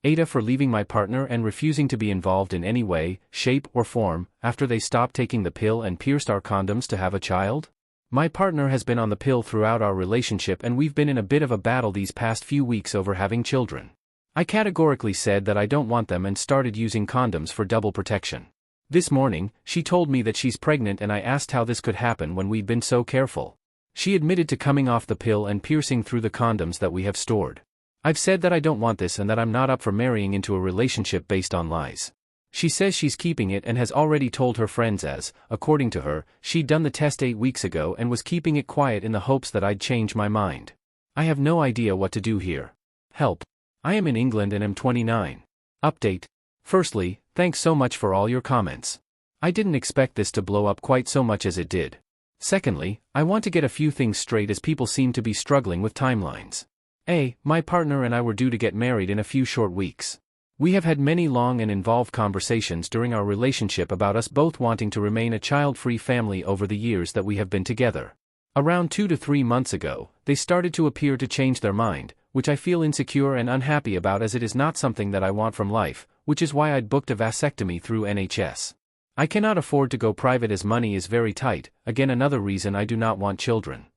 AITA for leaving my partner and refusing to be involved in any way, shape, or form, after they stopped taking the pill and pierced our condoms to have a child? My partner has been on the pill throughout our relationship and we've been in a bit of a battle these past few weeks over having children. I categorically said that I don't want them and started using condoms for double protection. This morning, she told me that she's pregnant and I asked how this could happen when we'd been so careful. She admitted to coming off the pill and piercing through the condoms that we have stored. I've said that I don't want this and that I'm not up for marrying into a relationship based on lies. She says she's keeping it and has already told her friends as, according to her, she'd done the test 8 weeks ago and was keeping it quiet in the hopes that I'd change my mind. I have no idea what to do here. Help. I am in England and am 29. Update. Firstly, thanks so much for all your comments. I didn't expect this to blow up quite so much as it did. Secondly, I want to get a few things straight as people seem to be struggling with timelines. A. My partner and I were due to get married in a few short weeks. We have had many long and involved conversations during our relationship about us both wanting to remain a child-free family over the years that we have been together. Around 2 to 3 months ago, they started to appear to change their mind, which I feel insecure and unhappy about as it is not something that I want from life, which is why I'd booked a vasectomy through NHS. I cannot afford to go private as money is very tight, again another reason I do not want children.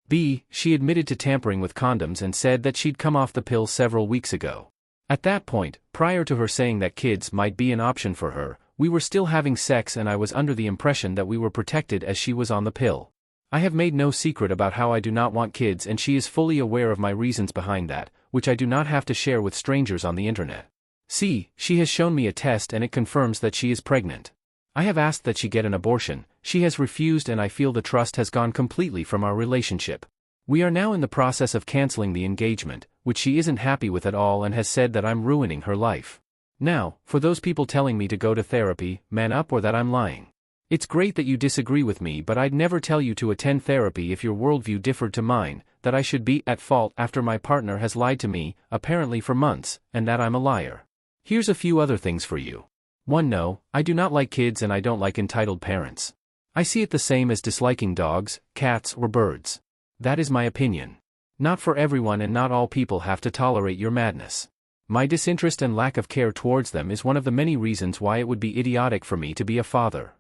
B. She admitted to tampering with condoms and said that she'd come off the pill several weeks ago. At that point, prior to her saying that kids might be an option for her, we were still having sex and I was under the impression that we were protected as she was on the pill. I have made no secret about how I do not want kids and she is fully aware of my reasons behind that, which I do not have to share with strangers on the internet. C. She has shown me a test and it confirms that she is pregnant. I have asked that she get an abortion, she has refused and I feel the trust has gone completely from our relationship. We are now in the process of canceling the engagement, which she isn't happy with at all and has said that I'm ruining her life. Now, for those people telling me to go to therapy, man up or that I'm lying. It's great that you disagree with me but I'd never tell you to attend therapy if your worldview differed to mine, that I should be at fault after my partner has lied to me, apparently for months, and that I'm a liar. Here's a few other things for you. 1. No, I do not like kids and I don't like entitled parents. I see it the same as disliking dogs, cats or birds. That is my opinion. Not for everyone and not all people have to tolerate your madness. My disinterest and lack of care towards them is one of the many reasons why it would be idiotic for me to be a father.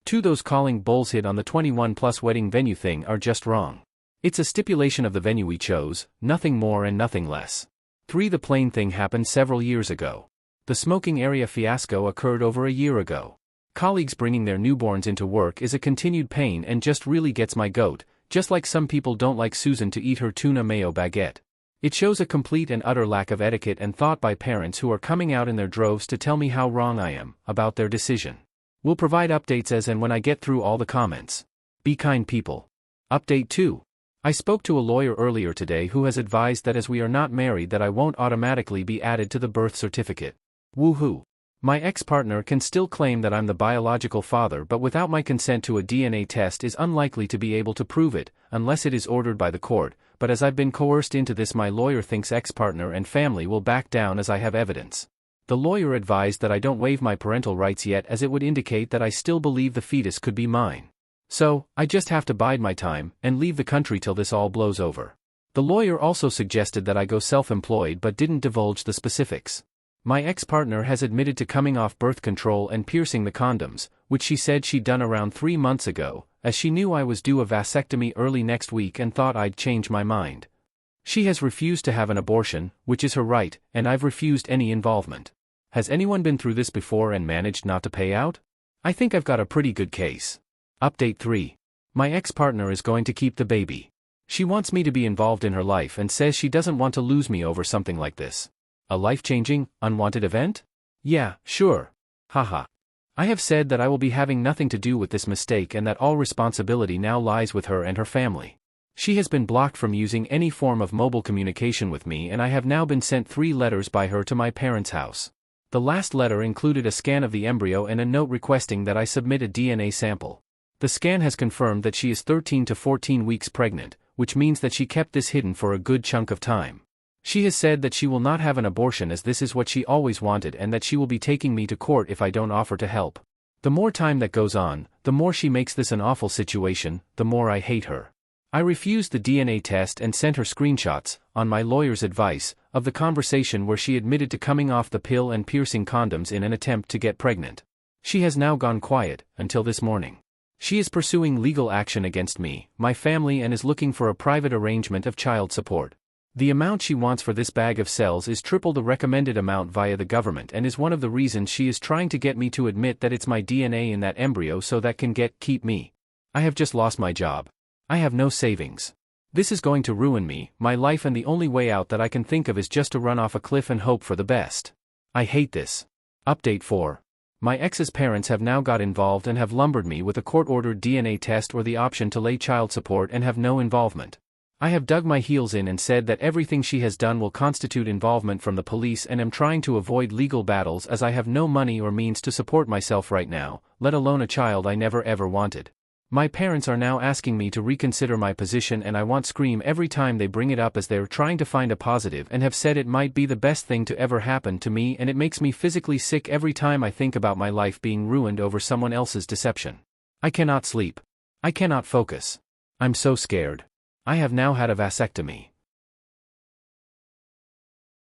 2. Those calling bullshit on the 21+ wedding venue thing are just wrong. It's a stipulation of the venue we chose, nothing more and nothing less. 3. The plane thing happened several years ago. The smoking area fiasco occurred over a year ago. Colleagues bringing their newborns into work is a continued pain and just really gets my goat, just like some people don't like Susan to eat her tuna mayo baguette. It shows a complete and utter lack of etiquette and thought by parents who are coming out in their droves to tell me how wrong I am about their decision. We'll provide updates as and when I get through all the comments. Be kind people. Update 2. I spoke to a lawyer earlier today who has advised that as we are not married that I won't automatically be added to the birth certificate. Woohoo. My ex-partner can still claim that I'm the biological father but without my consent to a DNA test is unlikely to be able to prove it, unless it is ordered by the court, but as I've been coerced into this my lawyer thinks ex-partner and family will back down as I have evidence. The lawyer advised that I don't waive my parental rights yet as it would indicate that I still believe the fetus could be mine. So, I just have to bide my time and leave the country till this all blows over. The lawyer also suggested that I go self-employed but didn't divulge the specifics. My ex-partner has admitted to coming off birth control and piercing the condoms, which she said she'd done around 3 months ago, as she knew I was due a vasectomy early next week and thought I'd change my mind. She has refused to have an abortion, which is her right, and I've refused any involvement. Has anyone been through this before and managed not to pay out? I think I've got a pretty good case. Update 3. My ex-partner is going to keep the baby. She wants me to be involved in her life and says she doesn't want to lose me over something like this. A life-changing, unwanted event? Yeah, sure. Haha. I have said that I will be having nothing to do with this mistake and that all responsibility now lies with her and her family. She has been blocked from using any form of mobile communication with me and I have now been sent 3 letters by her to my parents' house. The last letter included a scan of the embryo and a note requesting that I submit a DNA sample. The scan has confirmed that she is 13 to 14 weeks pregnant, which means that she kept this hidden for a good chunk of time. She has said that she will not have an abortion as this is what she always wanted and that she will be taking me to court if I don't offer to help. The more time that goes on, the more she makes this an awful situation, the more I hate her. I refused the DNA test and sent her screenshots, on my lawyer's advice, of the conversation where she admitted to coming off the pill and piercing condoms in an attempt to get pregnant. She has now gone quiet, until this morning. She is pursuing legal action against me, my family, and is looking for a private arrangement of child support. The amount she wants for this bag of cells is triple the recommended amount via the government and is one of the reasons she is trying to get me to admit that it's my DNA in that embryo so that can keep me. I have just lost my job. I have no savings. This is going to ruin me, my life, and the only way out that I can think of is just to run off a cliff and hope for the best. I hate this. Update 4. My ex's parents have now got involved and have lumbered me with a court-ordered DNA test or the option to lay child support and have no involvement. I have dug my heels in and said that everything she has done will constitute involvement from the police and am trying to avoid legal battles as I have no money or means to support myself right now, let alone a child I never ever wanted. My parents are now asking me to reconsider my position and I want to scream every time they bring it up as they're trying to find a positive and have said it might be the best thing to ever happen to me, and it makes me physically sick every time I think about my life being ruined over someone else's deception. I cannot sleep. I cannot focus. I'm so scared. I have now had a vasectomy.